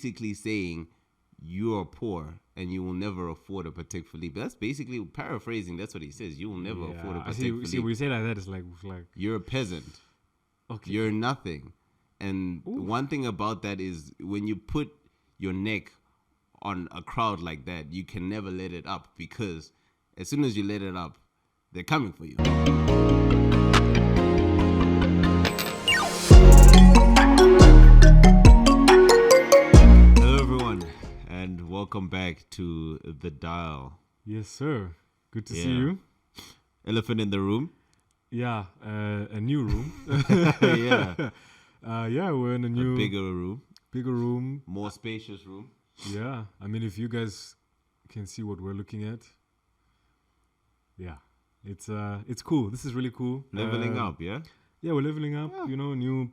basically saying you are poor and you will never afford a Patek Philippe. That's basically paraphrasing. That's what he says. You will never afford a Patek Philippe. See, when you say like that, it's like you're a peasant. Okay. You're nothing. And one thing about that is when you put your neck on a crowd like that, you can never let it up, because as soon as you let it up, they're coming for you. Hello everyone, and welcome back to The Dial. Yes, sir. Good to see you. Elephant in the room. Yeah, a new room. Yeah. We're in a new... Bigger room. More spacious room. Yeah, I mean, if you guys can see what we're looking at. Yeah, it's cool. This is really cool. Leveling up, yeah? Yeah, we're leveling up. Yeah. You know, new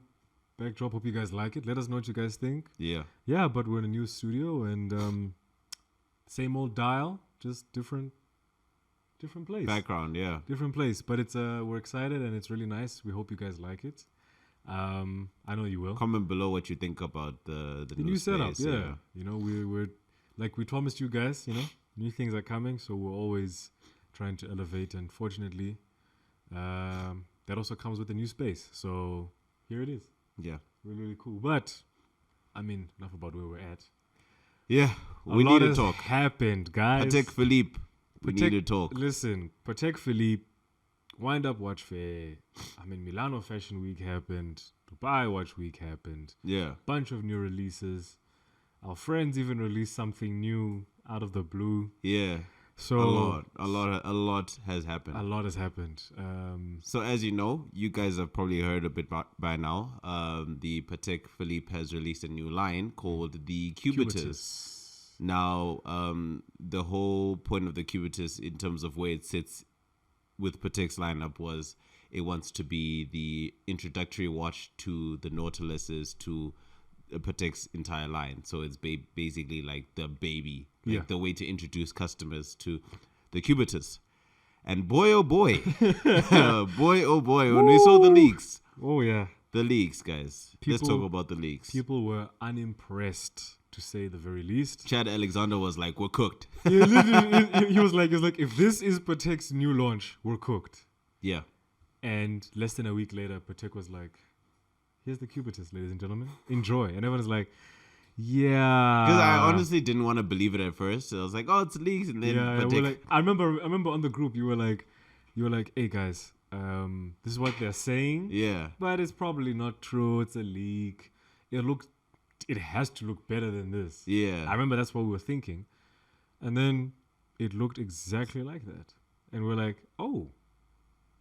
backdrop. Hope you guys like it. Let us know what you guys think. Yeah. Yeah, but we're in a new studio and same old dial, just different place. Background, yeah. Different place, but it's we're excited and it's really nice. We hope you guys like it. I know you will. Comment below what you think about the new setup. Space, yeah. You know, we're like we promised you guys. You know, new things are coming, so we're always trying to elevate. And fortunately, that also comes with a new space. So here it is. Yeah, really, really cool. But I mean, enough about where we're at. Yeah, we need to talk. Happened, guys. Patek Philippe. We need to talk. Listen, Patek Philippe. Wind Up Watch Fair. I mean, Milano Fashion Week happened. Dubai Watch Week happened. Yeah. Bunch of new releases. Our friends even released something new out of the blue. Yeah. So a lot has happened. A lot has happened. So as you know, you guys have probably heard a bit by now. The Patek Philippe has released a new line called the Cubitus. Now, the whole point of the Cubitus in terms of where it sits with Patek's lineup was it wants to be the introductory watch to the Nautiluses, to Patek's entire line. So it's basically like the baby, like the way to introduce customers to the Cubitus. And boy, oh boy, boy, oh boy, when we saw the leaks. Oh yeah. The leaks, guys. Let's talk about the leaks. People were unimpressed, to say the very least. Chad Alexander was like, we're cooked. Yeah, literally, he was like, if this is Patek's new launch, we're cooked. Yeah. And less than a week later, Patek was like, here's the Cubitus, ladies and gentlemen. Enjoy. And everyone's like, yeah. Because I honestly didn't want to believe it at first. So I was like, oh, it's leaks. And then Patek... like, I remember on the group, you were like, hey guys, this is what they're saying. Yeah. But it's probably not true. It's a leak. It has to look better than this. Yeah. I remember that's what we were thinking. And then it looked exactly like that. And we're like, oh.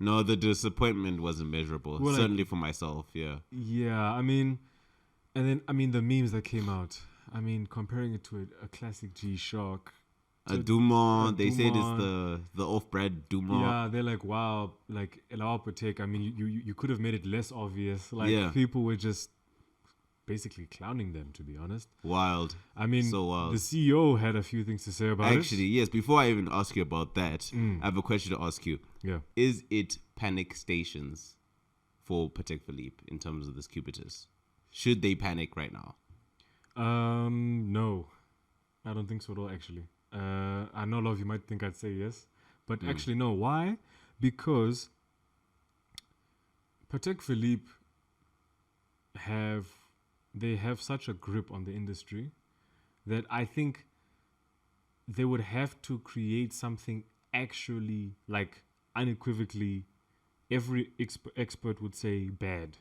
No, the disappointment wasn't measurable. Well, certainly for myself, yeah. Yeah, I mean, and then, the memes that came out. I mean, comparing it to a classic G-Shock. A Dumont. They said it's the off-brand Dumont. Yeah, they're like, wow, like, our Patek, I mean, you could have made it less obvious. Like, people were just basically clowning them, to be honest. Wild. I mean, so wild. The CEO had a few things to say about it. Actually, yes. Before I even ask you about that, I have a question to ask you. Yeah. Is it panic stations for Patek Philippe in terms of this Cubitus? Should they panic right now? No. I don't think so at all, actually. I know a lot of you might think I'd say yes. But actually, no. Why? Because Patek Philippe have such a grip on the industry that I think they would have to create something actually, like, unequivocally every expert would say bad.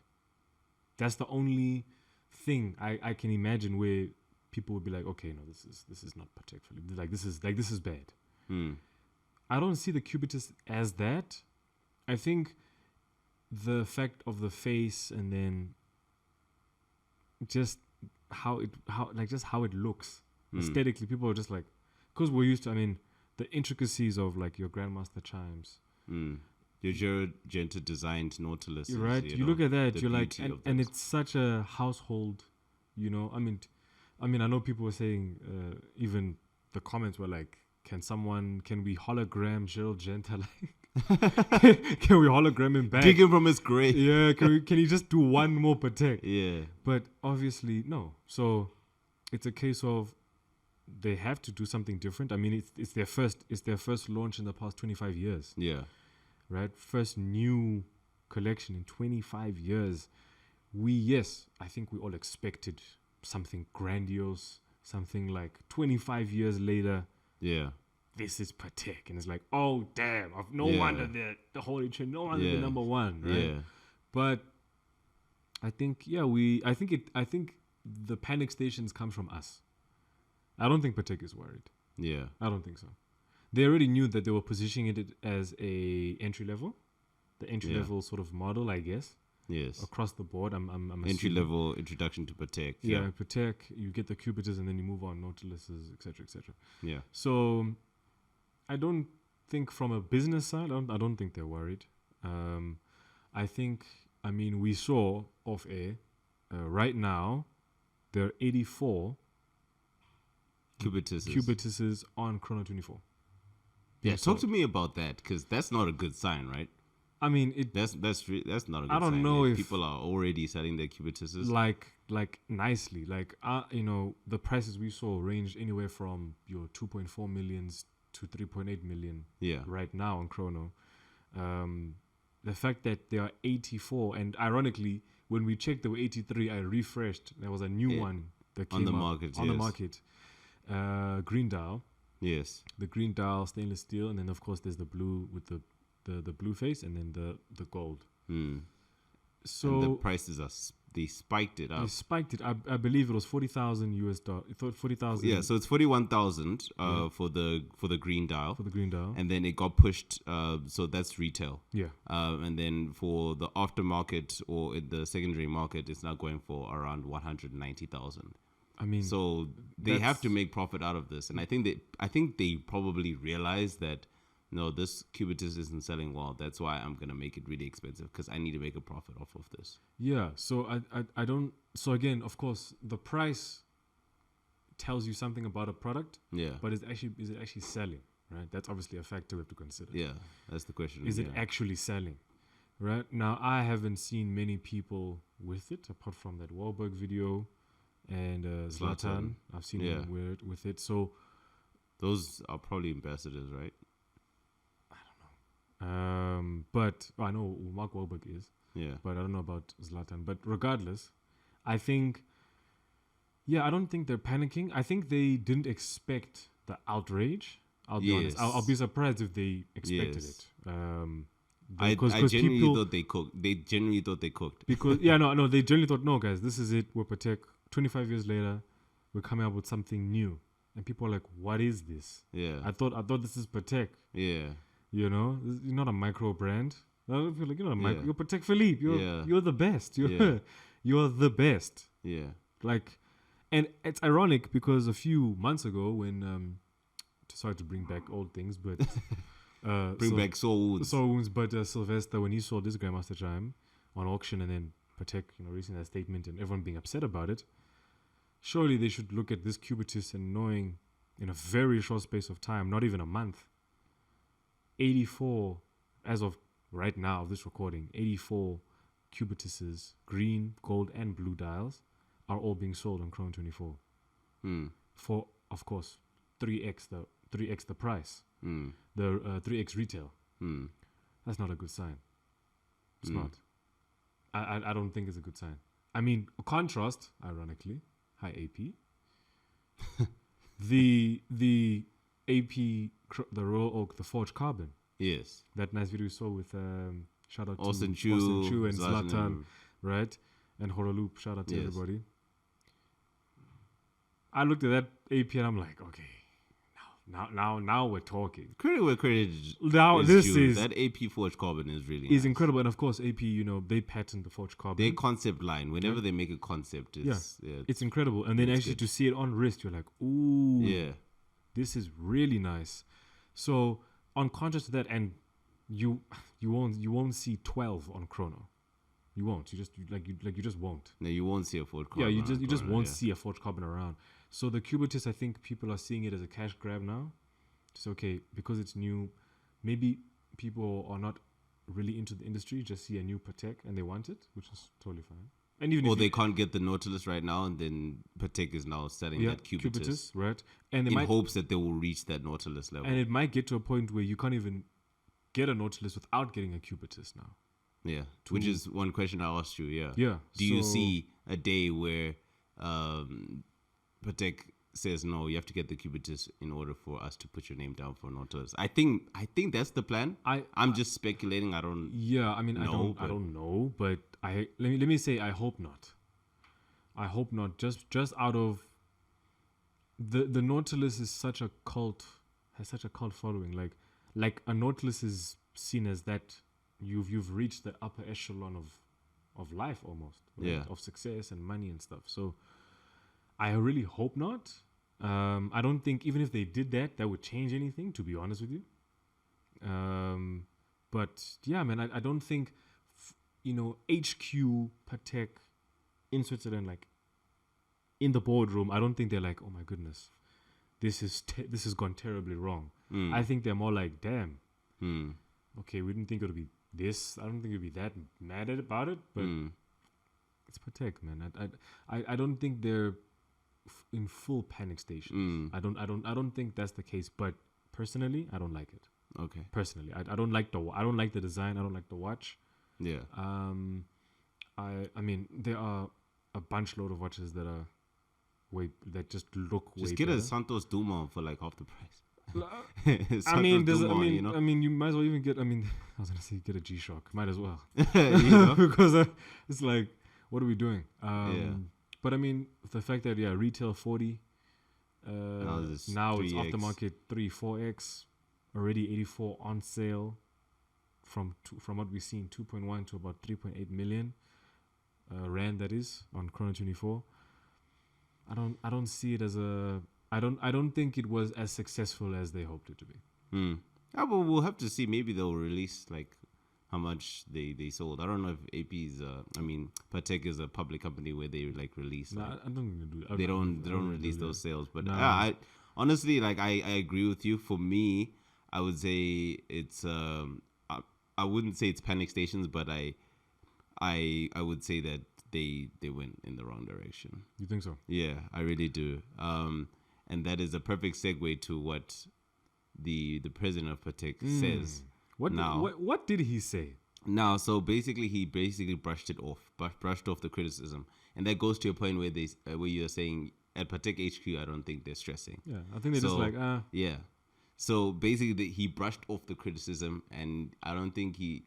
That's the only thing I can imagine where people would be like, okay, no, this is not Patek Philippe. This is bad. I don't see the Cubitus as that. I think the fact of the face and then just how it looks aesthetically, people are just like, because we're used to, I mean, the intricacies of like your Grandmaster Chimes, your Genta designed Nautilus, right? You look at that, you're like, and it's such a household, you know. I mean, I know people were saying, even the comments were like, can we hologram Gerald Genta? Like, can we hologram him back? Dig him from his grave. Yeah, can he just do one more Patek? Yeah. But obviously, no. So it's a case of they have to do something different. I mean, it's their first launch in the past 25 years. Yeah. Right? First new collection in 25 years. I think we all expected something grandiose, something like 25 years later. Yeah. This is Patek, and it's like, oh damn! No wonder the Holy Trinity, no wonder the number one, right? Yeah. But I think, I think the panic stations come from us. I don't think Patek is worried. Yeah. I don't think so. They already knew that they were positioning it as the entry level sort of model, I guess. Yes. Across the board, I'm entry level introduction to Patek. Yeah, Patek. You get the Cubitus, and then you move on Nautiluses, etc., etc. Yeah. So I don't think from a business side, I don't think they're worried. I mean, we saw off air right now there are 84 Cubituses on Chrono 24. Yeah, talk to me about that, because that's not a good sign, right? I mean, that's not a good sign. I don't know if people are already selling their Cubituses like nicely. The prices we saw ranged anywhere from your 2.4 millions to 3.8 million. Yeah. Right now on Chrono, the fact that there are 84, and ironically, when we checked there were 83, I refreshed. There was a new one that came on the market. On the market, green dial. Yes. The green dial stainless steel, and then of course there's the blue with the blue face, and then the gold. So and the prices they spiked it up. They spiked it. I believe it was $40,000. 40,000. Yeah, so it's 41,000 for the green dial. For the green dial, and then it got pushed. So that's retail. Yeah. And then for the aftermarket or in the secondary market, it's now going for around 190,000. I mean, so they have to make profit out of this, and I think they probably realize that, no, this Cubitus isn't selling well. That's why I'm gonna make it really expensive, because I need to make a profit off of this. Yeah. So I don't. So again, of course, the price tells you something about a product. Yeah. But is it actually selling? Right. That's obviously a factor we have to consider. Yeah. That's the question. Is it actually selling? Right. Now, I haven't seen many people with it apart from that Wahlberg video. And Zlatan, I've seen him with it. So those are probably ambassadors, right? I don't know. But I know Mark Wahlberg is. Yeah. But I don't know about Zlatan. But regardless, I think, I don't think they're panicking. I think they didn't expect the outrage. I'll be honest. I'll be surprised if they expected it. I genuinely thought they cooked. They genuinely thought they cooked. Because they genuinely thought, no, guys, this is it. We're Patek. 25 years later, we're coming up with something new, and people are like, "What is this?" Yeah, I thought this is Patek. Yeah, you're not a micro brand. I don't feel like you're Patek Philippe. You're the best. You're the best. Yeah, and it's ironic because a few months ago, when sorry to bring back old things, but bring back sore wounds. But Sylvester, when he saw this Grandmaster Chime on auction, and then Patek, releasing that statement and everyone being upset about it, surely they should look at this Cubitus and knowing in a very short space of time, not even a month, 84, as of right now of this recording, 84 Cubituses, green, gold, and blue dials, are all being sold on Chrono 24 for, of course, 3x the price, the 3x retail. That's not a good sign. It's not. I don't think it's a good sign. I mean, contrast, ironically, hi AP, the AP, the Royal Oak, the Forged Carbon. Yes. That nice video we saw with, shout out Austin to Chu and Zlatan, right? And Horoloop, shout out to everybody. I looked at that AP and I'm like, okay, now we're talking. Credit where credit now is this due. is that AP Forged Carbon is really nice. Incredible. And of course AP, they patent the Forged Carbon. Their concept line, whenever they make a concept, it's incredible. And then actually to see it on wrist, you're like, ooh, this is really nice. So on contrast to that, and you won't see 12 on Chrono. You won't. You just won't. No, you won't see a Forged Carbon. Yeah, you just won't see a Forged Carbon around. So the Cubitus, I think people are seeing it as a cash grab now. It's okay because it's new. Maybe people are not really into the industry, just see a new Patek and they want it, which is totally fine. And even Or if they can't get the Nautilus right now, and then Patek is now selling that Cubitus right? And in hopes that they will reach that Nautilus level. And it might get to a point where you can't even get a Nautilus without getting a Cubitus now. Yeah, which is one question I asked you. Yeah. Yeah. Do you see a day where Patek says no, you have to get the Cubitus in order for us to put your name down for Nautilus? I think that's the plan. I'm just speculating. I don't. Yeah, I mean, I don't know, but let me say I hope not. I hope not. Just out of the Nautilus is such a cult, has such a cult following. Like a Nautilus is seen as that you've reached the upper echelon of life almost. Right? Yeah. Of success and money and stuff. So I really hope not. I don't think even if they did that would change anything, to be honest with you. But yeah, man, I don't think, HQ Patek in Switzerland, like in the boardroom, I don't think they're like, oh my goodness, this has gone terribly wrong. I think they're more like, damn, okay, we didn't think it would be this. I don't think it'd be that mad about it, but it's Patek, man. I don't think they're in full panic stations. I don't think that's the case. But personally, I don't like it. Okay. Personally, I don't like the design. I don't like the watch. Yeah. I mean, there are a bunch load of watches that are just look way just get better. a Santos Dumont for like half the price. I mean, you might as well even get. I mean, I was gonna say get a G-Shock. Might as well, because it's like, what are we doing? But I mean, the fact that retail 40, now it's off the market 3-4x, already 84 on sale, from what we've seen 2.1 to about 3.8 million rand, that is on Chrono 24. I don't see it as a. I don't think it was as successful as they hoped it to be. Yeah, but we'll have to see. Maybe they'll release like how much they sold. I don't know if AP's. Patek is a public company where they like release. No, I don't think they do that. They don't release those sales. But No. I honestly, like, I agree with you. For me, I would say it's. I wouldn't say it's panic stations, but I would say that they went in the wrong direction. You think so? Yeah, I really do. And that is a perfect segue to what the president of Patek says. What did he say? Now, so basically, he brushed it off, brushed off the criticism, and that goes to a point where where you're saying at Patek HQ, I don't think they're stressing. Yeah, I think they're just like Yeah, so basically, he brushed off the criticism, and I don't think he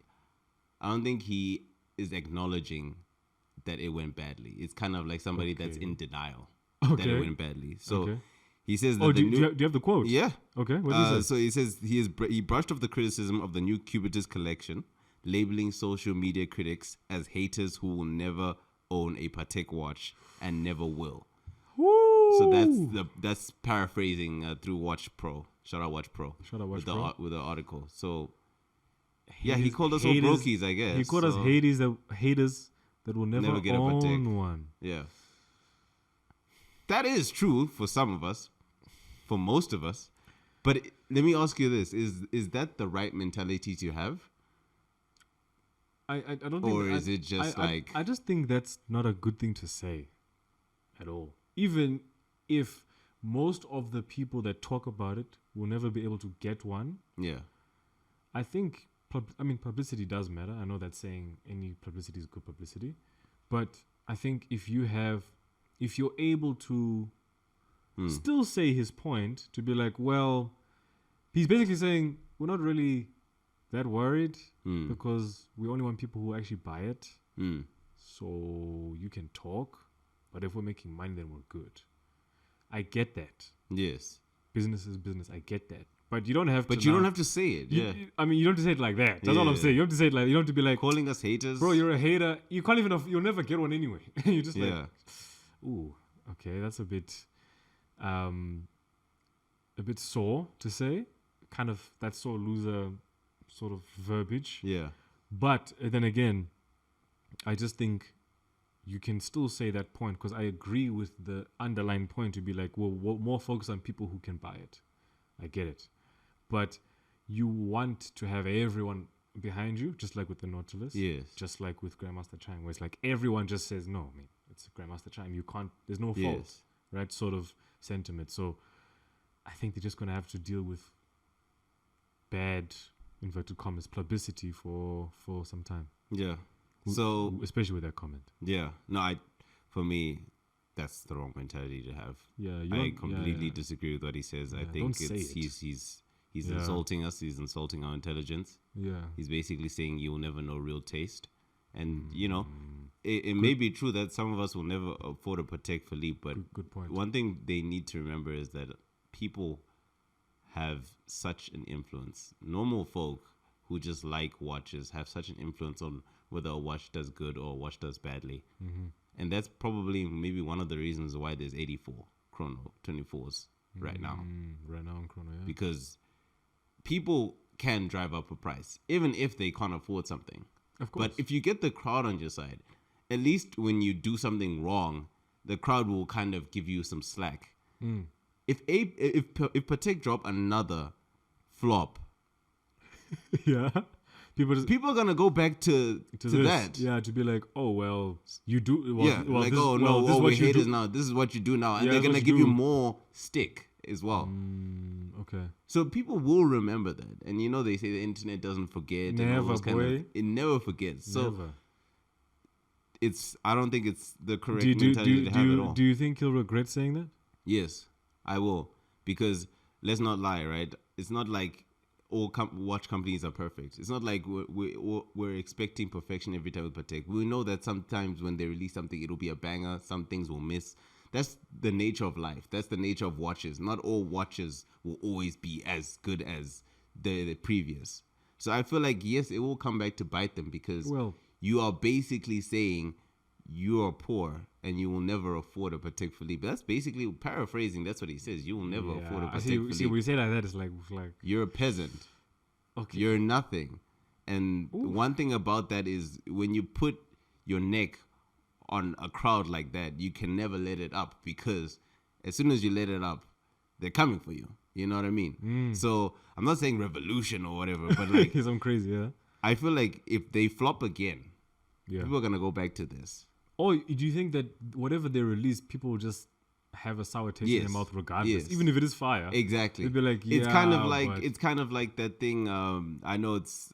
is acknowledging that it went badly. It's kind of like somebody that's in denial that it went badly. So he says that do you have the quote? Yeah. Okay. What do you say? So he says he brushed off the criticism of the new Cubitus collection, labeling social media critics as haters who will never own a Patek watch and never will. Woo! So that's paraphrasing through Watch Pro. Shout out Watch Pro. Shout out Watch Pro. With the article. So yeah, he called us all brokies, I guess. He called us haters that will never get own a Patek one. Yeah. That is true for some of us, for most of us. But let me ask you this: is that the right mentality to have? I don't think. Or is it just I just think that's not a good thing to say, at all. Even if most of the people that talk about it will never be able to get one. Yeah. I think. Publicity does matter. I know that saying any publicity is good publicity, but I think if you're able to still say his point, to be like, well, he's basically saying we're not really that worried because we only want people who actually buy it. So you can talk, but if we're making money, then we're good. I get that. Yes. Business is business. I get that. But you don't have to. But you don't have to say it. Yeah. You don't have to say it like that. That's all I'm saying. You have to say it like, you don't have to be like calling us haters. Bro, you're a hater. You can't even. You'll never get one anyway. You're just like, ooh, okay, that's a bit sore to say. Kind of that sore loser sort of verbiage. Yeah. But then again, I just think you can still say that point because I agree with the underlying point to be like, well, more focus on people who can buy it. I get it. But you want to have everyone behind you, just like with the Nautilus. Yes. Just like with Grandmaster Chime, where it's like everyone just says, no, mate, it's Grandmaster Chime. You can't, there's no fault, Yes. right? Sort of sentiment. So I think they're just going to have to deal with bad, inverted commas, publicity for some time. Yeah. So, especially with that comment. yeah. No, for me, that's the wrong mentality to have. Yeah, I completely disagree with what he says. I think he's insulting us. He's insulting our intelligence. Yeah. He's basically saying you'll never know real taste. And, you know, it may be true that some of us will never afford a Patek Philippe, but good point. One thing they need to remember is that people have such an influence. Normal folk who just like watches have such an influence on whether a watch does good or a watch does badly. Mm-hmm. And that's probably maybe one of the reasons why there's 84 chrono 24s right now. Right now on chrono, yeah. Because people can drive up a price, even if they can't afford something. Of course. But if you get the crowd on your side, at least when you do something wrong, the crowd will kind of give you some slack. If Patek drop another flop, yeah, people are gonna go back to that. Yeah, to be like, oh well, you do. Well, yeah, well, like this, oh well, no, this is oh what we you haters do. now. This is what you do now, and Yeah, they're that's gonna what give you you do. more stick as well. Okay. So people will remember that, and you know they say the internet doesn't forget. And all Never, those kind boy. of, it never forgets. So Never. I don't think it's the correct mentality to have at all. Do you think he'll regret saying that? Yes, I will, because let's not lie, right? It's not like all watch companies are perfect. It's not like we're expecting perfection every time with Patek. We know that sometimes when they release something, it'll be a banger. Some things will miss. That's the nature of life. That's the nature of watches. Not all watches will always be as good as the previous. So I feel like, yes, it will come back to bite them, because you are basically saying you are poor and you will never afford a Patek Philippe. That's basically paraphrasing. That's what he says. You will never afford a Patek Philippe. See, when you say like that, it's like you're a peasant. Okay. You're nothing. And one thing about that is when you put your neck on a crowd like that, you can never let it up, because as soon as you let it up, they're coming for you. You know what I mean? So I'm not saying revolution or whatever, but like I'm crazy, yeah. I feel like if they flop again, yeah, people are gonna go back to this. Or do you think that whatever they release, people will just have a sour taste in their mouth regardless, even if it is fire? Exactly. They'll be like, it's kind of like that thing. I know it's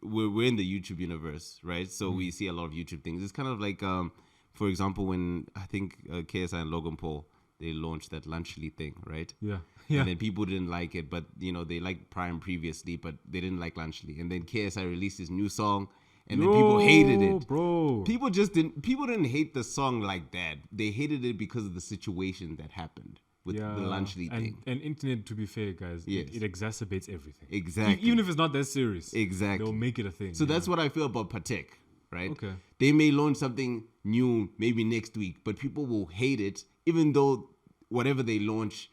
we're in the YouTube universe, right? So we see a lot of YouTube things. It's kind of like, for example, when I think KSI and Logan Paul, they launched that Lunchly thing, right? Yeah. And then people didn't like it, but you know they liked Prime previously, but they didn't like Lunchly. And then KSI released his new song, and then people hated it. Bro. People didn't hate the song like that. They hated it because of the situation that happened with the Lunchly thing. And internet, to be fair, guys, it exacerbates everything. Exactly. Even if it's not that serious. Exactly. They'll make it a thing. So that's what I feel about Patek, right? Okay. They may launch something new maybe next week, but people will hate it, even though whatever they launch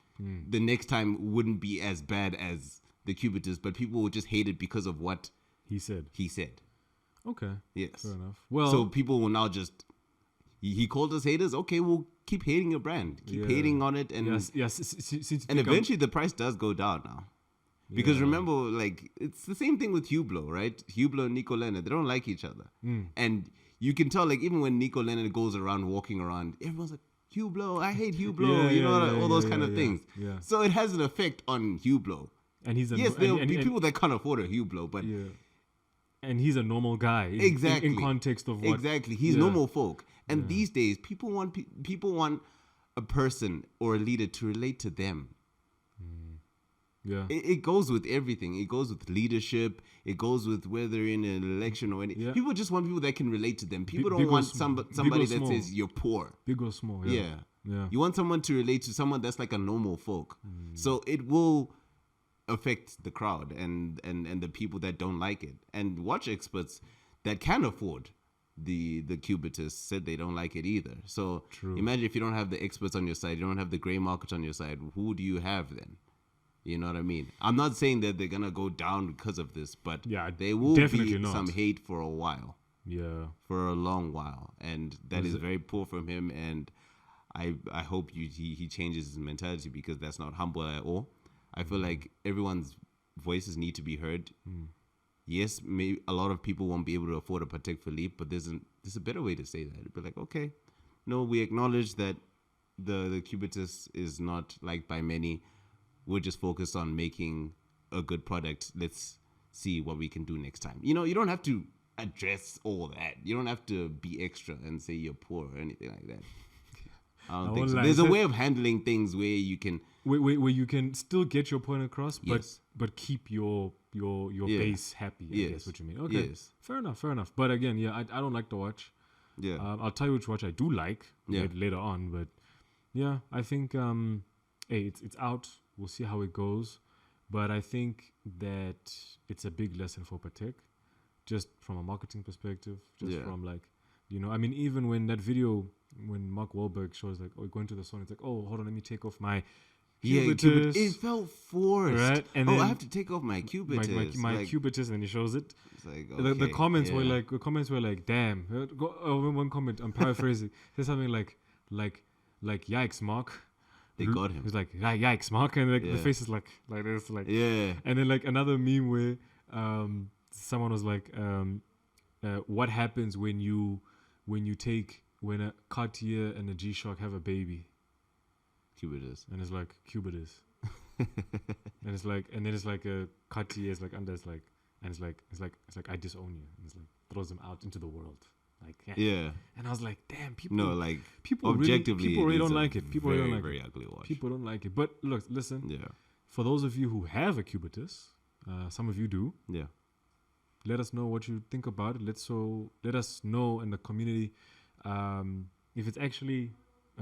the next time wouldn't be as bad as the Cubitus, but people will just hate it because of what he said. Okay. Yes. Fair enough. Well, so people will now just, he called us haters. Okay, we'll keep hating your brand. Keep hating on it. And and eventually the price does go down now. Because remember, like, it's the same thing with Hublot, right? Hublot and Nico Leonard, they don't like each other. And you can tell, like, even when Nico Leonard goes around walking around, everyone's like, Hublot, I hate Hublot, all those kind of things. Yeah. So it has an effect on Hublot. And he's there'll be people that can't afford a Hublot, but and he's a normal guy. In context of what. Exactly. He's normal folk. And these days, people want a person or a leader to relate to them. Yeah. It goes with everything. It goes with leadership. It goes with whether in an election or anything. People just want people that can relate to them. People don't want somebody that says you're poor. Big or small. Yeah. You want someone to relate to someone that's like a normal folk. So it will affect the crowd and the people that don't like it. And watch experts that can afford the Cubitus said they don't like it either. So imagine if you don't have the experts on your side, you don't have the gray market on your side, who do you have then? You know what I mean? I'm not saying that they're going to go down because of this, but there will be some hate for a while. Yeah. For a long while. And that is very poor from him. And I hope he changes his mentality, because that's not humble at all. I feel like everyone's voices need to be heard. yes, maybe a lot of people won't be able to afford a Patek Philippe, but there's a better way to say that. It'd be like, okay, no, we acknowledge that the Cubitus is not liked by many. We're just focused on making a good product. Let's see what we can do next time. You know, you don't have to address all that. You don't have to be extra and say you're poor or anything like that. I don't think so. There's a way of handling things where you can where you can still get your point across, but keep your base happy. I guess what you mean. Okay, fair enough. But again, I don't like the watch. Yeah, I'll tell you which watch I do like later on. But yeah, I think hey, it's out. We'll see how it goes. But I think that it's a big lesson for Patek, just from a marketing perspective, from like, you know, I mean, even when that video, when Mark Wahlberg shows like, oh, going to the sun, it's like, oh, hold on, let me take off my Cubitus. It felt forced. Right? And I have to take off my Cubitus. My like, Cubitus, and he shows it. It's like, okay, the comments were like, damn. One comment, I'm paraphrasing, says something like, yikes, Mark. They got him. He's like, yikes, Mark, and like the face is like this, like And then like another meme where someone was like, what happens when a Cartier and a G-Shock have a baby? Cubitus. And it's like Cubitus. and then it's like a Cartier is like under, it's like, and it's like I disown you, and it's like throws him out into the world. Like, yeah. And I was like, damn, people objectively really don't like it. People really don't like it. Ugly watch. People don't like it. But look, listen. Yeah. For those of you who have a Cubitus, some of you do. Yeah. Let us know what you think about it. Let us know in the community if it's actually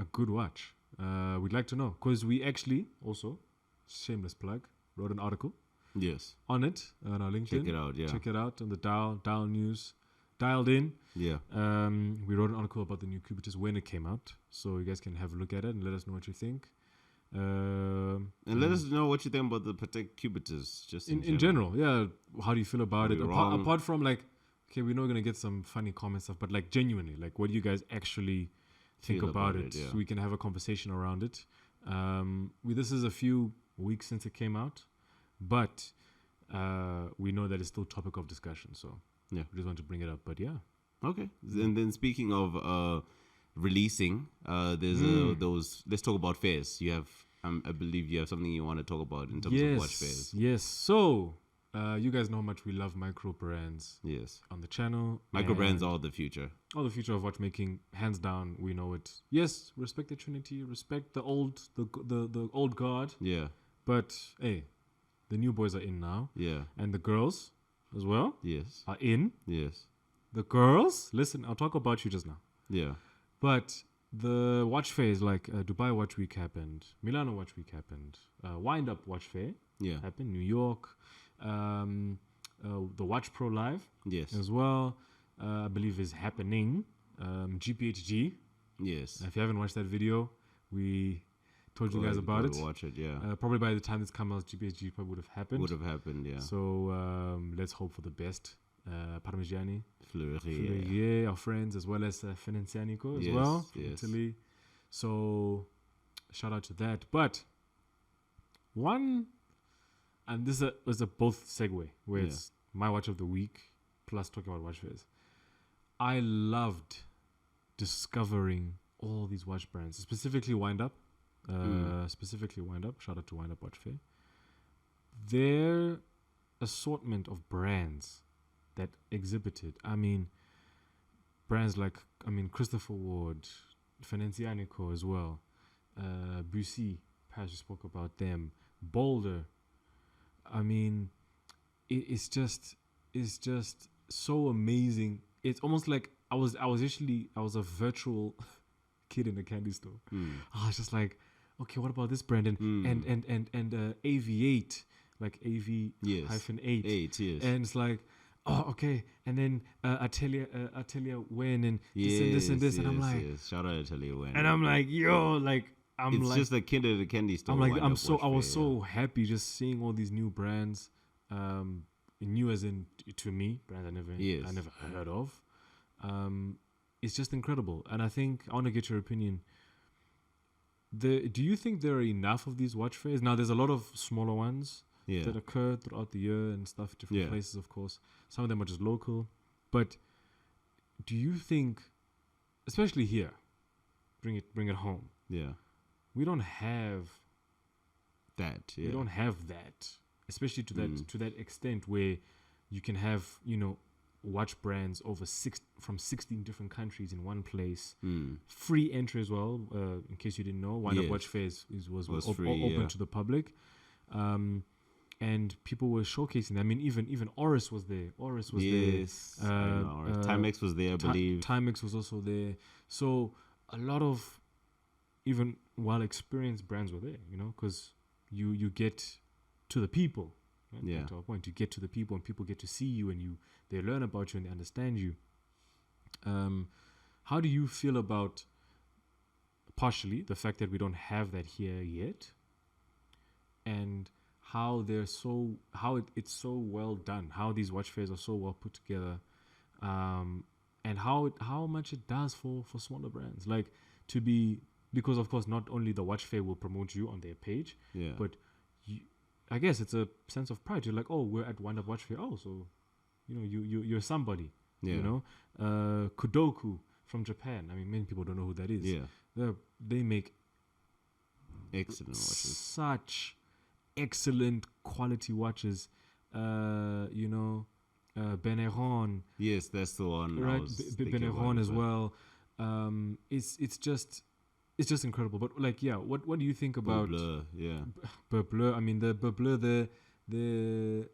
a good watch. We'd like to know, because we actually also, shameless plug, wrote an article. Yes. On it on our LinkedIn. Check it out. Yeah. Check it out on the Dial News. Dialed in. Yeah. We wrote an article about the new Cubitus when it came out, so you guys can have a look at it and let us know what you think. And let us know what you think about the Patek Cubitus, just in general. Yeah. How do you feel about it? Apart from like, okay, we know we're gonna get some funny comments stuff, but like genuinely, like, what do you guys actually think about it? So we can have a conversation around it. This is a few weeks since it came out, but we know that it's still topic of discussion. So. Yeah, we just want to bring it up, but yeah. Okay, and then speaking of releasing, there's those. Let's talk about fairs. You have, I believe, you have something you want to talk about in terms of watch fairs. Yes. So, you guys know how much we love microbrands. Yes. On the channel, microbrands are the future. All the future of watchmaking, hands down. We know it. Yes, respect the Trinity, respect the old old guard. Yeah. But hey, the new boys are in now. Yeah. And the girls as well, yes, are in. Yes. The girls, listen, I'll talk about you just now. Yeah. But the watch fairs, like Dubai Watch Week happened, Milano Watch Week happened, Wind Up Watch Fair happened, New York, the Watch Pro Live as well, I believe is happening, GPHG. Yes. If you haven't watched that video, we told you guys about it. Watch it, yeah. Probably by the time this comes out, GPHG probably would have happened. Yeah. So let's hope for the best. Parmigiani, Fleury, our friends, as well as Venezianico as well, from Italy. So shout out to that. But one, and this is a both segue, where it's my watch of the week plus talking about watch fairs. I loved discovering all these watch brands, specifically Wind Up. Shout out to Wind Up Watch Fair. Their assortment of brands that exhibited. I mean, brands like, Christopher Ward, Venezianico as well, Bussy, Paris, spoke about them, Boulder. I mean, it's just so amazing. It's almost like I was a virtual kid in a candy store. I was just like, okay, what about this brand? And AV8, like AV-8. 8, yes. And it's like, oh, okay. And then Atelier Wen and this and this. And I'm like, shout out Atelier Wen. And I'm like, yo, like, it's just a kid at a candy store. I'm like, I was so happy just seeing all these new brands. New as in, to me, brands I never heard of. It's just incredible. And I think I want to get your opinion. Do you think there are enough of these watch fairs? Now, there's a lot of smaller ones. that occur throughout the year and stuff, different places, of course. Some of them are just local. But do you think, especially here, bring it home? Yeah. We don't have that. We don't have that, especially to that extent where you can have, watch brands from 16 different countries in one place. Free entry as well, in case you didn't know. Wind Up Watch Fairs was free, open to the public. And people were showcasing them. I mean, even Oris was there. Oris was there. TIMEX was there, I believe. TIMEX was also there. So a lot of even well-experienced brands were there, because you get to the people. Right? Yeah. To our point, you get to the people, and people get to see you, and they learn about you and they understand you. How do you feel about partially the fact that we don't have that here yet, and how it's so well done, how these watch fairs are so well put together, and how much it does for smaller brands, because of course not only the watch fair will promote you on their page, but I guess it's a sense of pride. You're like, oh, we're at Wind Up Watch Fair. Oh, so, you're somebody. Kudoku from Japan. I mean, many people don't know who that is. Yeah. They make excellent watches. Such excellent quality watches. Beneron. Yes, that's the one. Right, Beneron as well. It's just incredible. But what do you think about Blur? Yeah, Blur. I mean the Blur, the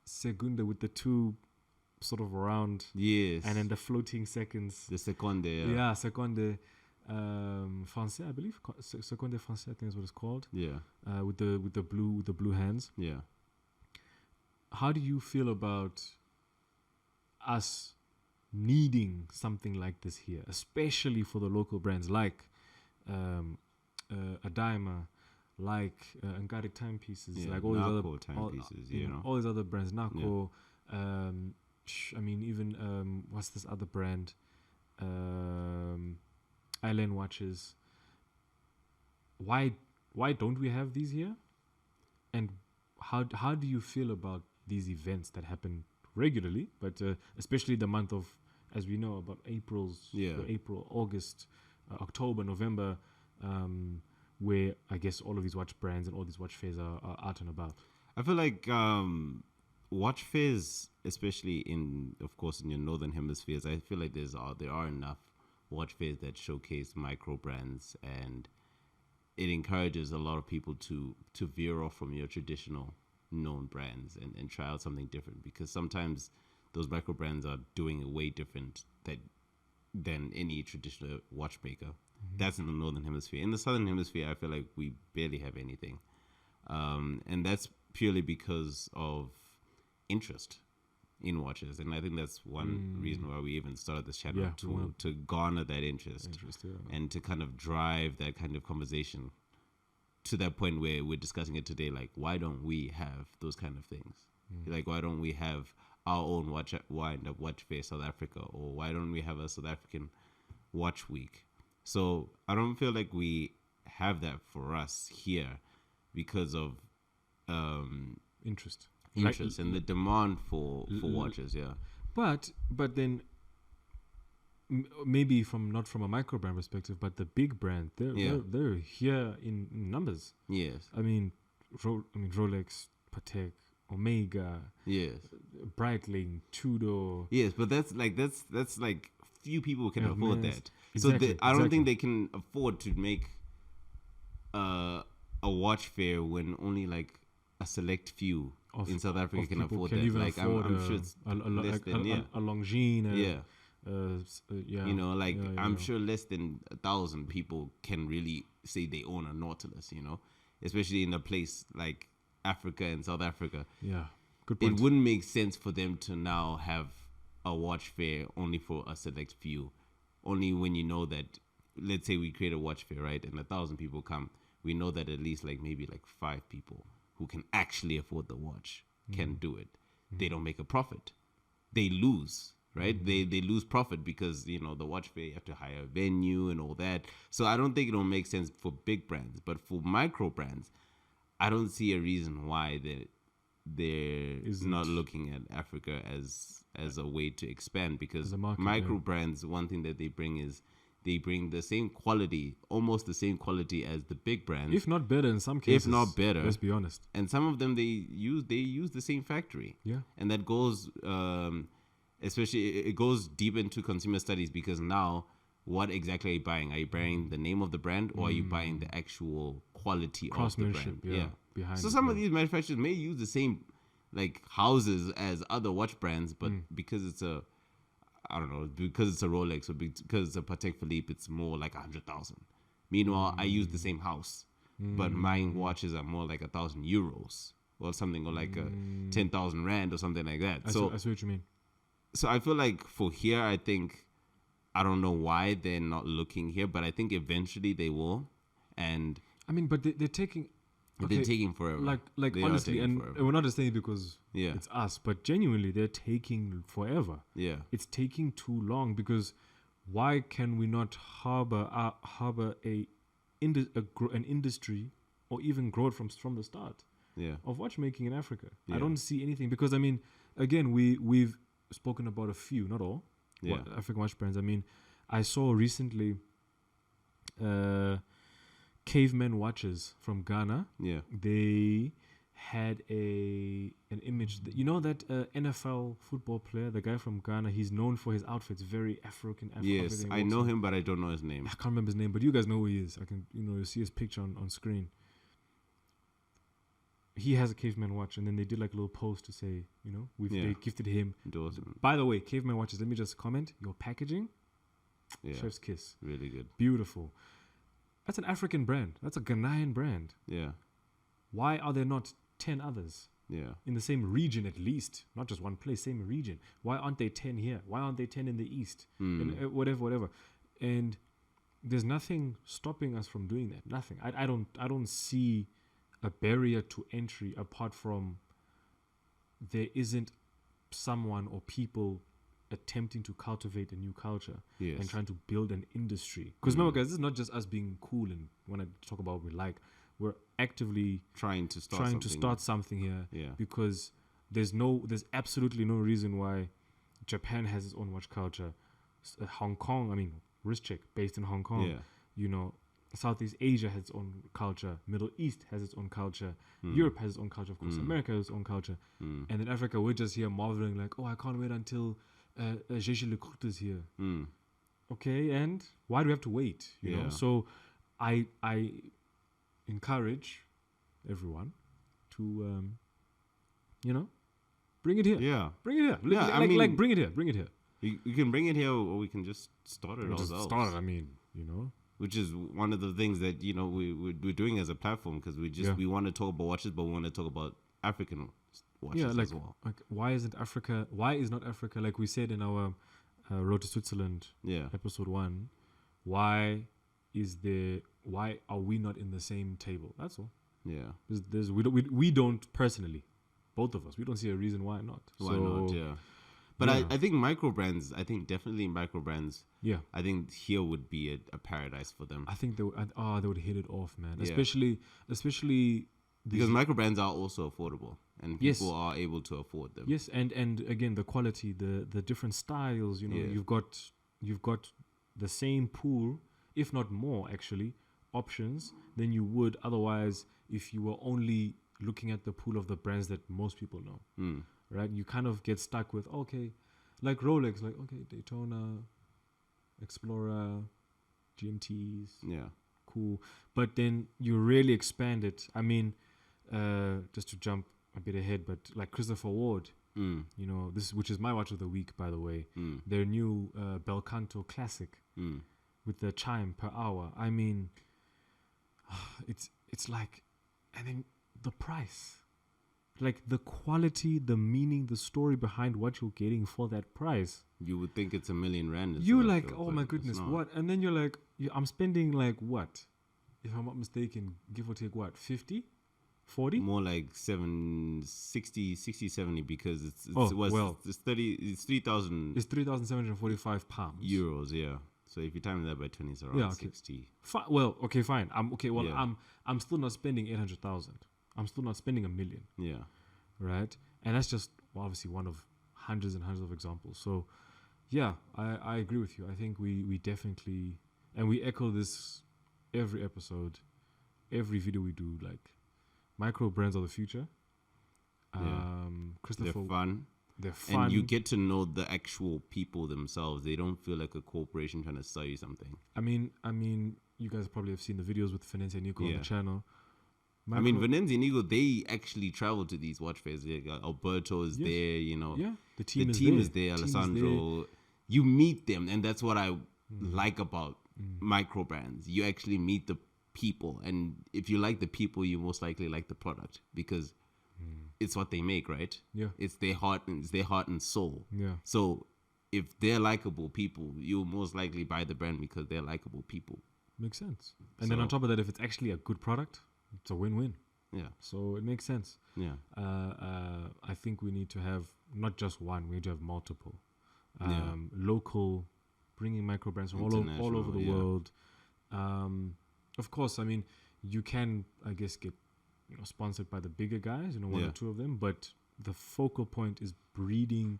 Segunda with the two sort of round. Yes. And then the floating seconds. The Seconde. Yeah, Seconde. Français, I believe. Seconde Français, I think is what it's called. Yeah. With the blue hands. Yeah. How do you feel about us needing something like this here, especially for the local brands like Adaima, like Ngari timepieces, like all Yankho these other timepieces, all these other brands, Nako. I mean, even what's this other brand? Island watches. Why don't we have these here? And how do you feel about these events that happen regularly, but especially the month of, as we know, about April, August, October, November, where I guess all of these watch brands and all these watch fairs are out and about. I feel like watch fairs, especially in your northern hemispheres, I feel like there are enough watch fairs that showcase micro brands, and it encourages a lot of people to veer off from your traditional known brands and try out something different, because sometimes those micro brands are doing it way different than any traditional watchmaker. That's in the northern hemisphere. In the southern hemisphere, I feel like we barely have anything, and that's purely because of interest in watches. And I think that's one reason why we even started this channel, to garner that interest and to kind of drive that kind of conversation to that point where we're discussing it today. Like, why don't we have those kind of things? Like, why don't we have our own Wind Up Watch Fair South Africa, or why don't we have a South African Watch Week? So I don't feel like we have that for us here because of interest and the demand for watches. But then maybe not from a micro brand perspective, but the big brand, they're here in numbers. Yes. I mean Rolex, Patek, Omega. Yes. Breitling, Tudor. Yes, but that's like few people can afford that. Exactly, so I don't think they can afford to make a watch fair when only like a select few in South Africa can afford that. Like I'm sure it's less than a Longines. I'm sure less than 1,000 people can really say they own a Nautilus. Especially in a place like Africa and South Africa. Yeah, good point. It wouldn't make sense for them to now have a watch fair only for a select few. Only when you know that, let's say we create a watch fair, right, and 1,000 people come, we know that at least maybe 5 people who can actually afford the watch can do it. They don't make a profit. They lose, right? They lose profit because, the watch fair, you have to hire a venue and all that. So I don't think it'll make sense for big brands. But for micro brands, I don't see a reason why they're Isn't. not looking at Africa as a way to expand, because As a market, micro brands, one thing that they bring is they bring the same quality, almost the same quality as the big brands, If not better in some cases. if not better. Let's be honest. And some of them they use the same factory. Yeah. And that goes especially it goes deep into consumer studies, because now what exactly are you buying? Are you buying the name of the brand, or are you buying the actual quality of the Craftsmanship, brand? behind So it, some of these manufacturers may use the same like houses as other watch brands, but because it's a because it's a Rolex or because it's a Patek Philippe, it's more like 100,000. Meanwhile, I use the same house, but my watches are more like 1,000 euros or something, or like 10,000 rand or something like that. I see what you mean. So I feel like for here, I don't know why they're not looking here, but I think eventually they will. And I mean, but they're taking. Okay, they're taking forever. Like They are honestly, taking and forever. we're not just saying it because Yeah. it's us, but genuinely they're taking forever. Yeah. It's taking too long, because why can we not harbor an industry, or even grow it from the start Yeah. of watchmaking in Africa? Yeah. I don't see anything, because I mean, again, we've spoken about a few, not all, Yeah. African watch brands. I mean, I saw recently Caveman watches from Ghana. Yeah. They had an image that, you know, that NFL football player, the guy from Ghana, he's known for his outfits, very African. Yes, I know him, but I don't know his name. I can't remember his name, but you guys know who he is. I can, you see his picture on screen. He has a Caveman watch, and then they did like a little post to say, they gifted him. Endorsement. By the way, Caveman watches, let me just comment, your packaging, Yeah. chef's kiss. Really good. Beautiful. That's an African brand. That's a Ghanaian brand. Yeah. Why are there not 10 others Yeah. in the same region at least? Not just one place, same region. Why aren't they 10 here? Why aren't they 10 in the East? And, whatever. And there's nothing stopping us from doing that. Nothing. I don't see a barrier to entry apart from there isn't someone or people attempting to cultivate a new culture and trying to build an industry. Because remember, guys, this is not just us being cool and want to talk about what we like. We're actively trying to start something here. Yeah. Because there's absolutely no reason why Japan has its own watch culture. Hong Kong, I mean, wrist check based in Hong Kong. Yeah. Southeast Asia has its own culture. Middle East has its own culture. Europe has its own culture, of course. America has its own culture. And in Africa, we're just here marveling like, oh, I can't wait until Jeje Le Croûte is here. Okay, and why do we have to wait? You know? So I encourage everyone to, bring it here. Yeah. Bring it here. Yeah, I mean, bring it here. Bring it here. You can bring it here, or we can just start it ourselves. Which is one of the things that we're doing as a platform, because we want to talk about watches, but we want to talk about African watches as well. Like why is not Africa, like we said in our Road to Switzerland episode 1, why are we not in the same table? That's all. Yeah. We don't personally, both of us, we don't see a reason why not. Why not? Yeah. But I think microbrands, definitely microbrands. Yeah. I think here would be a paradise for them. I think they would hit it off, man. Yeah. Especially because microbrands are also affordable, and people are able to afford them. Yes, and again, the quality, the different styles, you've got the same pool, if not more actually, options than you would otherwise if you were only looking at the pool of the brands that most people know. Right, you kind of get stuck with like Rolex, like Daytona, Explorer, GMTs, cool. But then you really expand it. I mean, just to jump a bit ahead, but like Christopher Ward, which is my watch of the week, by the way, their new Belcanto Classic with the chime per hour. I mean, it's like, and then the price. Like the quality, the meaning, the story behind what you're getting for that price. You would think it's 1 million rand. You're like, oh my goodness, what? And then you're like, I'm spending like what? If I'm not mistaken, give or take what? 50? 40? More like 60, 70, because it's 30, it's 3,000. It's 3,745 pounds. Euros, yeah. So if you time that by 20, it's around 60. Fine. I'm still not spending 800,000. I'm still not spending $1 million. Yeah. Right? And that's just obviously one of hundreds and hundreds of examples. So, yeah, I agree with you. I think we definitely, and we echo this every episode, every video we do, like, micro brands are the future. Christopher, They're fun. They're fun. And you get to know the actual people themselves. They don't feel like a corporation trying to sell you something. I mean, you guys probably have seen the videos with Venezianico on the channel. Venezianico, they actually travel to these watch fairs. Alberto is there, you know. Yeah, the team is there. Alessandro. You meet them, and that's what I like about microbrands. You actually meet the people, and if you like the people, you most likely like the product because it's what they make, right? Yeah, it's their heart and soul. Yeah. So if they're likable people, you'll most likely buy the brand because they're likable people. Makes sense. And then on top of that, if it's actually a good product, it's a win-win. Yeah. So it makes sense. Yeah. I think we need to have not just one, we need to have multiple. Local, bringing micro brands from all over the world. Of course, I mean, you can, I guess, get sponsored by the bigger guys, one or two of them, but the focal point is breeding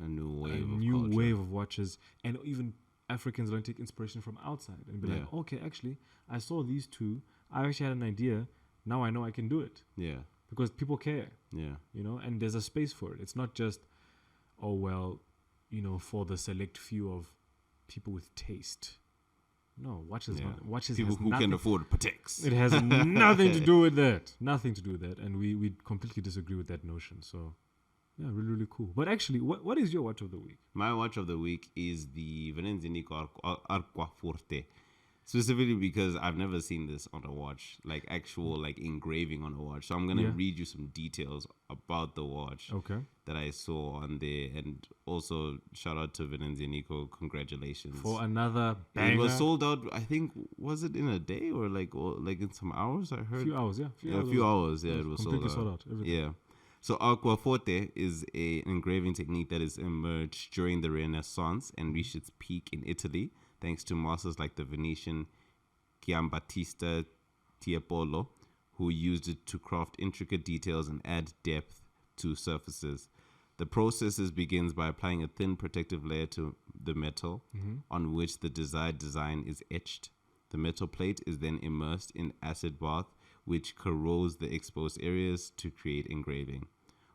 a new wave of watches, and even Africans don't take inspiration from outside and be like, okay, actually, I saw these two. I actually had an idea. Now I know I can do it. Yeah. Because people care. Yeah. And there's a space for it. It's not just, for the select few of people with taste. No, watches. People who can afford Pateks. It has nothing to do with that. Nothing to do with that. And we completely disagree with that notion. So, yeah, really, really cool. But actually, what is your watch of the week? My watch of the week is the Venezianico Acquaforte. Specifically because I've never seen this on a watch, like actual engraving on a watch. So I'm going to read you some details about the watch that I saw on there. And also shout out to Venezianico. Congratulations. For another banger. It was sold out, I think, was it in a day or in some hours? I heard. A few hours, yeah. A few hours, yeah. It was completely sold out. Everything. Yeah. So Acquaforte is an engraving technique that has emerged during the Renaissance and reached its peak in Italy, thanks to masters like the Venetian Giambattista Tiepolo, who used it to craft intricate details and add depth to surfaces. The process begins by applying a thin protective layer to the metal on which the desired design is etched. The metal plate is then immersed in acid bath, which corrodes the exposed areas to create engraving.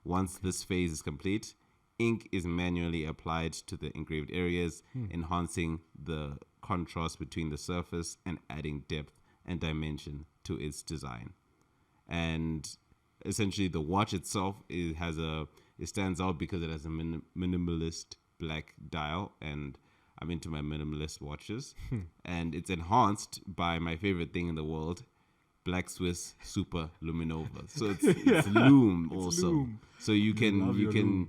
Once this phase is complete, ink is manually applied to the engraved areas, enhancing the contrast between the surface and adding depth and dimension to its design. And essentially, the watch itself it stands out because it has a minimalist black dial, and I'm into my minimalist watches. And it's enhanced by my favorite thing in the world, Black Swiss Super Luminova. So it's lume also. Lume. So you can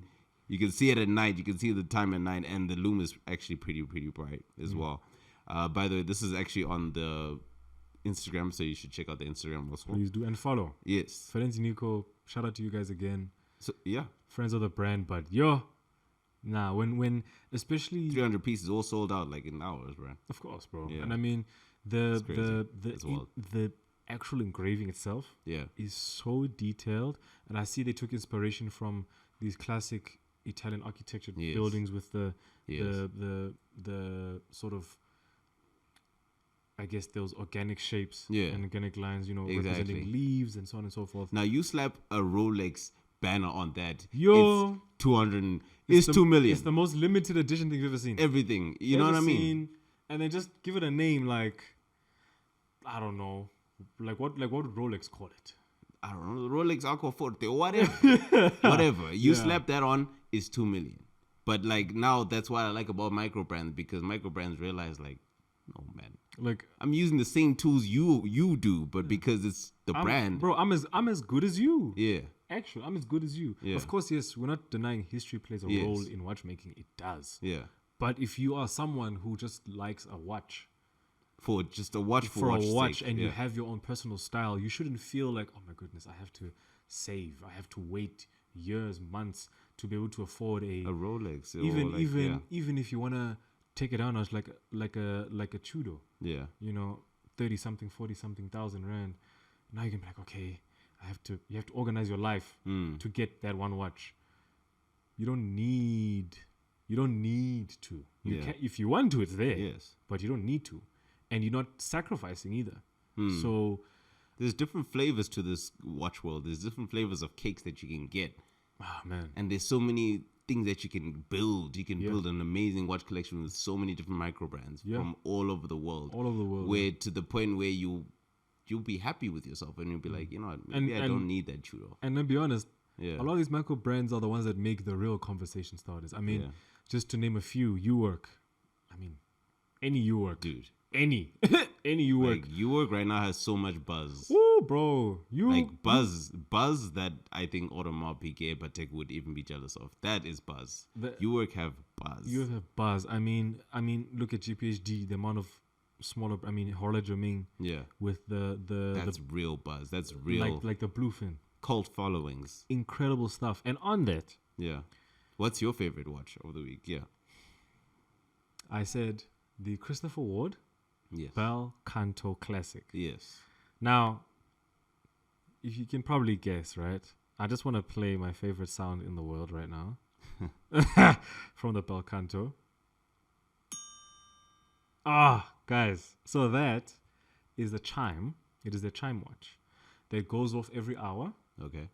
see it at night. You can see the time at night, and the lume is actually pretty bright as well. By the way, this is actually on the Instagram, so you should check out the Instagram also. Please do, and follow. Yes. Venezianico, shout out to you guys again. So yeah, friends of the brand, but when especially 300 pieces all sold out in hours, bro. Of course, bro. Yeah. And I mean the actual engraving itself is so detailed, and I see they took inspiration from these classic Italian architecture buildings with the sort of, I guess, those organic shapes and organic lines, representing leaves and so on and so forth. Now you slap a Rolex banner on that. Yo, it's 200. It's 2 million. It's the most limited edition thing you've ever seen. Everything. You know what I mean? And then just give it a name I don't know. What would Rolex call it? I don't know. Rolex Acquaforte, whatever. Whatever. You slap that on, it's 2 million. But now that's what I like about microbrands, because microbrands realize no, man. I'm using the same tools you do, but because it's the brand. Bro, I'm as good as you. Yeah. Actually, I'm as good as you. Yeah. Of course, yes, we're not denying history plays a role in watchmaking. It does. Yeah. But if you are someone who just likes a watch, for just a watch for a watch, and you have your own personal style, you shouldn't feel like, oh my goodness, I have to save, I have to wait years, months to be able to afford a Rolex. Even if you wanna take it down as like a Chudo. Yeah. 30 something, 40 something thousand rand. Now you can be like, okay, you have to organize your life to get that one watch. You don't need to. You can, if you want to, it's there. Yes. But you don't need to. And you're not sacrificing either. So there's different flavors to this watch world. There's different flavors of cakes that you can get. oh man. And there's so many things that you can build. You can build an amazing watch collection with so many different micro brands from all over the world. All over the world. Where to the point where you'll be happy with yourself and you'll be like, you know what, maybe I don't need that churro. And to be honest, Yeah. a lot of these micro brands are the ones that make the real conversation starters. I mean, just to name a few, U-Work. I mean, any U-Work. Dude. Any U-Work. Like, U-Work right now has so much buzz. Woo, bro. Like buzz that I think Audemars Piguet Patek would even be jealous of. That is buzz. U-Work have buzz. You have buzz. I mean, look at GPHD, the amount of smaller, Horloge Ming. Yeah. With That's real buzz. That's real. Like the Bluefin. Cult followings. Incredible stuff. And on that. Yeah. What's your favorite watch of the week? Yeah. I said the Christopher Ward. Yes. Belcanto Classic. Yes. Now, if you can probably guess, right? I just want to play my favorite sound in the world right now. From the Belcanto. Guys. So that is the chime. It is the chime watch that goes off every hour. Okay.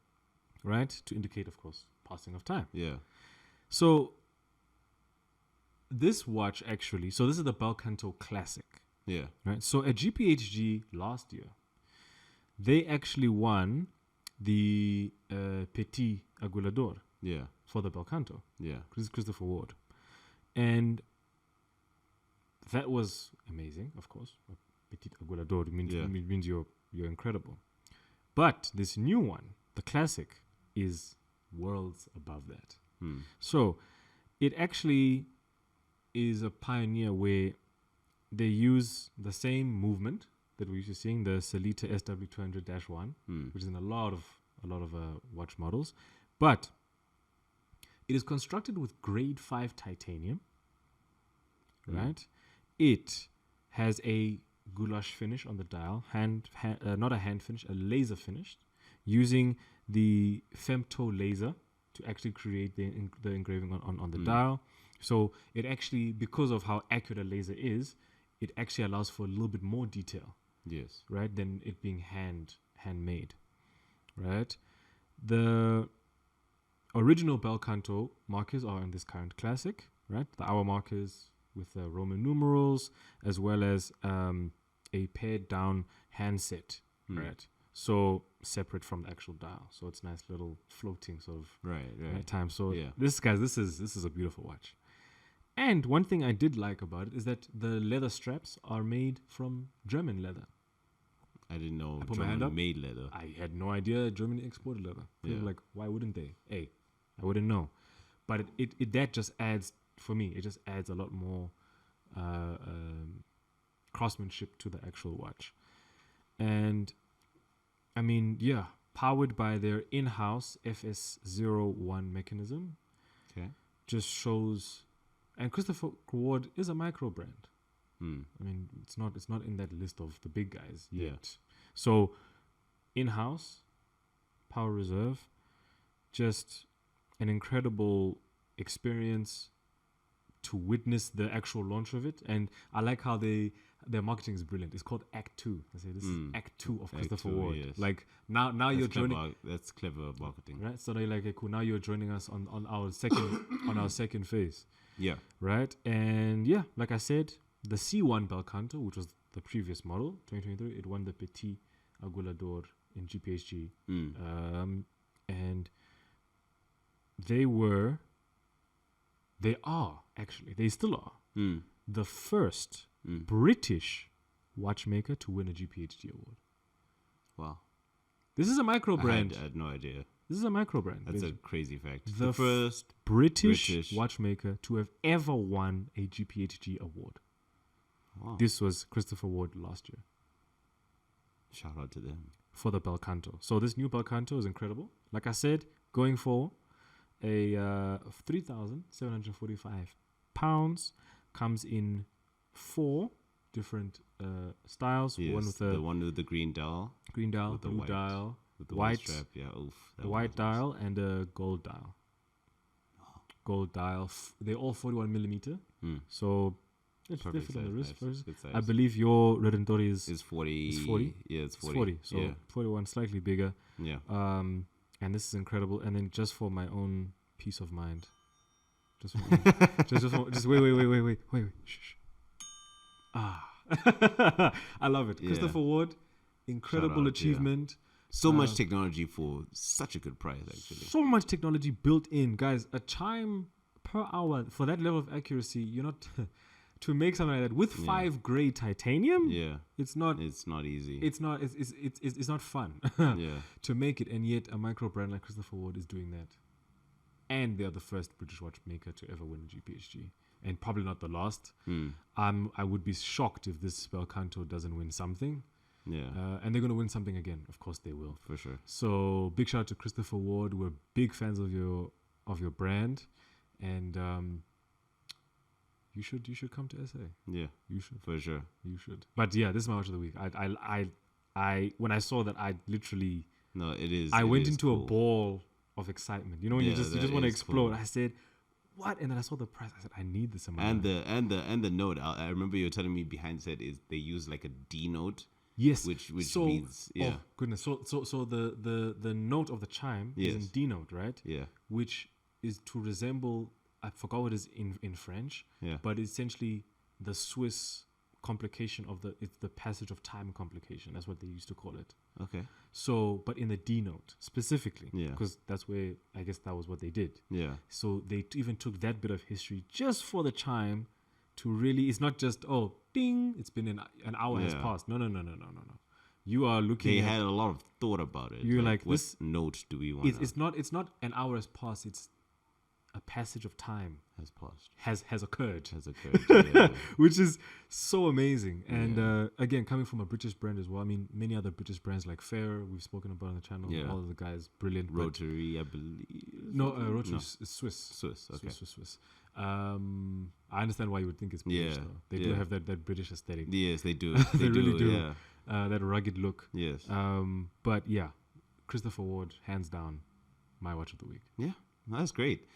Right? To indicate, of course, passing of time. Yeah. So, this watch actually, so this is the Belcanto Classic. Yeah. Right. So at GPHG last year, they actually won the Petit Aguilador for the Belcanto. Yeah. Christopher Ward. And that was amazing, of course. Petit Aguilador means you're incredible. But this new one, the Classic, is worlds above that. So it actually is a pioneer where they use the same movement that we're used to seeing, the Selita SW200-1, which is in a lot of watch models, but it is constructed with grade 5 titanium, right? It has a goulash finish on the dial, not a hand finish, a laser finish, using the femto laser to actually create the engraving on the dial. So it actually, because of how accurate a laser is, it actually allows for a little bit more detail. Yes. Right? Than it being handmade. Right? The original Belcanto markers are in this current Classic. Right? The hour markers with the Roman numerals, as well as a pared down handset. Right? So separate from the actual dial. So it's nice little floating sort of right time. So this is a beautiful watch. And one thing I did like about it is that the leather straps are made from German leather. I didn't know Germany made leather. I had no idea Germany exported leather. People were like, why wouldn't they? Hey, I wouldn't know. But it that just adds, for me, it just adds a lot more craftsmanship to the actual watch. And I mean, powered by their in-house FS01 mechanism. Okay. Just shows. And Christopher Ward is a micro brand. I mean, it's not in that list of the big guys yet. So, in-house, power reserve, just an incredible experience to witness the actual launch of it. And I like how their marketing is brilliant. It's called Act 2. I say this is Act 2 of Christopher Ward. Yes. Like now that's you're joining. That's clever marketing, right? So they're like, okay, cool. Now you're joining us on our second phase. Yeah. Right. And like I said, the C1 Belcanto, which was the previous model, 2023, it won the Petit Aguilador in GPHG. And they still are the first British watchmaker to win a GPHG award. Wow. This is a micro brand. I had no idea. This is a micro brand. That's a crazy fact. The first British watchmaker to have ever won a GPHG award. Wow. This was Christopher Ward last year. Shout out to them. For the Belcanto. So this new Belcanto is incredible. Like I said, going for a 3,745 pounds, comes in 4 different styles. Yes, one with the one with the green dial. Blue dial, with the white strap. Yeah, oof. A white dial and a gold dial. Gold dial. They're all 41 millimeter. So they fit on the wrist first. I believe your Redentori is 40. Is 40? Yeah, it's 40. It's 40. So 41, slightly bigger. Yeah. And this is incredible. And then just for my own peace of mind, just wait. Shh. I love it. Yeah. Christopher Ward, incredible achievement. So much technology for such a good price, actually. So much technology built in, guys. A chime per hour for that level of accuracy. You're not to make something like that with 5 grade titanium. Yeah, it's not easy. It's not fun. Yeah, to make it, and yet a micro brand like Christopher Ward is doing that, and they're the first British watchmaker to ever win a GPHG, and probably not the last. I would be shocked if this Belcanto doesn't win something. Yeah. And they're going to win something again. Of course they will. For sure. So big shout out to Christopher Ward. We're big fans of your brand. And you should come to SA. Yeah. You should. For sure. You should. But yeah, this is my watch of the week. I when I saw that, I literally I went into a ball of excitement. You know when you just want to explode. Cool. I said, what? And then I saw the price. I said, I need this in my life. And the note. I remember you were telling me behind said is they use like a D note. Yes, which means oh goodness. So the note of the chime is in D note, right? Yeah. Which is to resemble, I forgot what it is in French. Yeah. But essentially the Swiss complication of it's the passage of time complication. That's what they used to call it. Okay. So, but in the D note specifically, yeah, because that's where I guess that was what they did. Yeah. So they even took that bit of history just for the chime. To really, it's not just ding. It's been an hour has passed. No. You are looking. They had a lot of thought about it. You're like what this note do we want? It's not an hour has passed. It's a passage of time has passed. Has occurred. Yeah. Which is so amazing. And again, coming from a British brand as well. I mean, many other British brands like Fair we've spoken about on the channel. Yeah. All of the guys, brilliant. Rotary, I believe. No, Rotary is Swiss. Swiss. Okay. Swiss. I understand why you would think it's British. Though. They do have that British aesthetic. Yes, they do. They really do. Yeah. That rugged look. Yes. But yeah, Christopher Ward, hands down, my watch of the week. Yeah, that's great.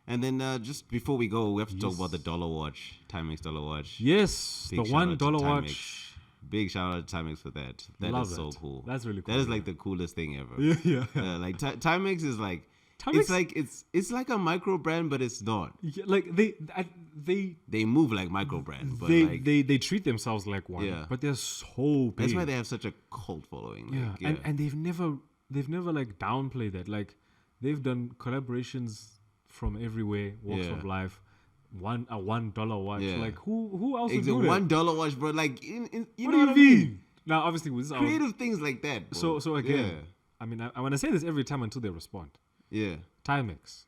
And then just before we go, we have to talk about the dollar watch, TIMEX dollar watch. Yes, the $1 watch. Big shout out to TIMEX for that. That is so cool. That's really cool. That is like the coolest thing ever. Yeah. Like TIMEX is like. It's like a micro brand, but it's not. Yeah, like they move like micro brand, but they treat themselves like one. Yeah. But they're so big. That's why they have such a cult following. Like, and they've never like downplayed that. Like they've done collaborations from everywhere, walks of life. A $1 watch. Yeah. Like who else would do that? $1 watch, bro. Like you know what I mean? Now obviously with this creative things like that. Bro. So again, I mean I want to say this every time until they respond. Yeah. TIMEX.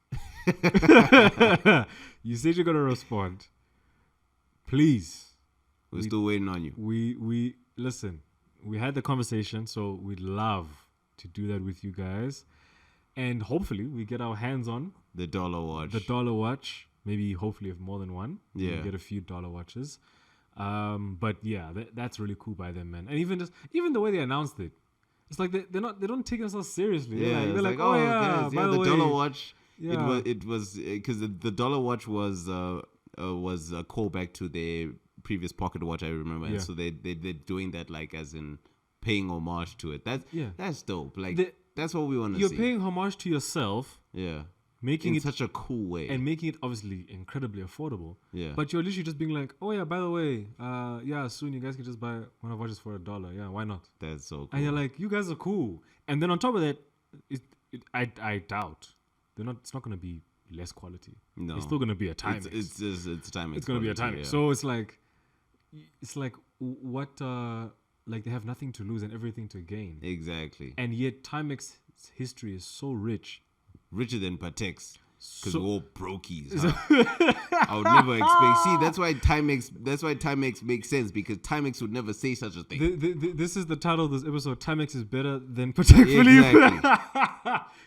You said you're gonna respond. Please. We're still waiting on you. We listen. We had the conversation, so we'd love to do that with you guys. And hopefully we get our hands on the dollar watch. The dollar watch. Maybe hopefully if more than one. Yeah. We'll get a few dollar watches. But yeah, that's really cool by them, man. And even the way they announced it. It's like they don't take themselves seriously. Yeah, they're like, guys, by the way, dollar watch. Yeah. It was because the dollar watch was a callback to their previous pocket watch. I remember, and so they're doing that like as in paying homage to it. That's dope. Like that's what we want to see. You're paying homage to yourself. Yeah. Making it such a cool way. And making it obviously incredibly affordable. Yeah. But you're literally just being like, oh yeah, by the way, soon you guys can just buy one of watches for $1. Yeah, why not? That's so cool. And you're like, you guys are cool. And then on top of that, I doubt it's not gonna be less quality. No. It's still gonna be a TIMEX. It's a TIMEX. It's gonna be a TIMEX. Yeah. So it's like what like they have nothing to lose and everything to gain. Exactly. And yet TIMEX's history is so rich. Richer than Patek's, because we're all brokies. Huh? I would never expect. See, that's why TIMEX makes sense, because TIMEX would never say such a thing. This is the title of this episode. TIMEX is better than Patek Philippe. Exactly.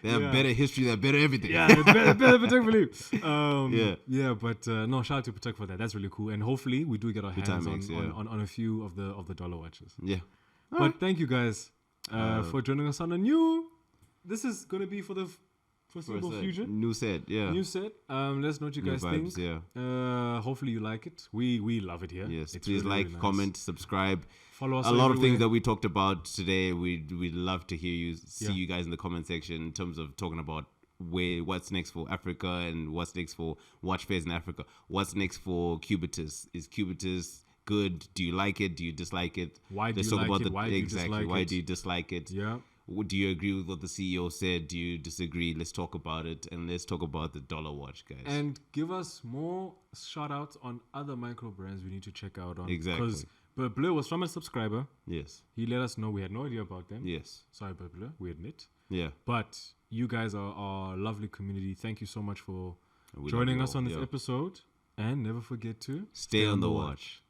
They have better history. They have better everything. Yeah, better Patek Philippe. Yeah, but no, shout out to Patek for that. That's really cool. And hopefully we do get our hands on a few of the dollar watches. Yeah. But thank you guys for joining us on a new this is gonna be for the foreseeable future. New set, yeah. New set. Let us know what you guys vibes, think. Yeah. Hopefully you like it. We love it here. Yes. It's Please really, like, really nice. comment, subscribe. Follow us. A lot of everywhere. things that we talked about today. We'd love to hear you, see Yeah. you guys in the comment section in terms of talking about what's next for Africa and what's next for watch fairs in Africa. What's next for Cubitus? Is Cubitus good? Do you like it? Do you dislike it? Why do Let's you talk like about it? Why do you exactly. dislike Why it? do you dislike it? Yeah. Do you agree with what the CEO said? Do you disagree? Let's talk about it, and let's talk about the dollar watch, guys. And give us more shout outs on other micro brands we need to check out on. Exactly. Because Blur was from a subscriber. Yes. He let us know. We had no idea about them. Yes. Sorry, Blur. We admit. Yeah. But you guys are our lovely community. Thank you so much for We love joining you us all. on this Yeah. episode. And never forget to Stay on the watch.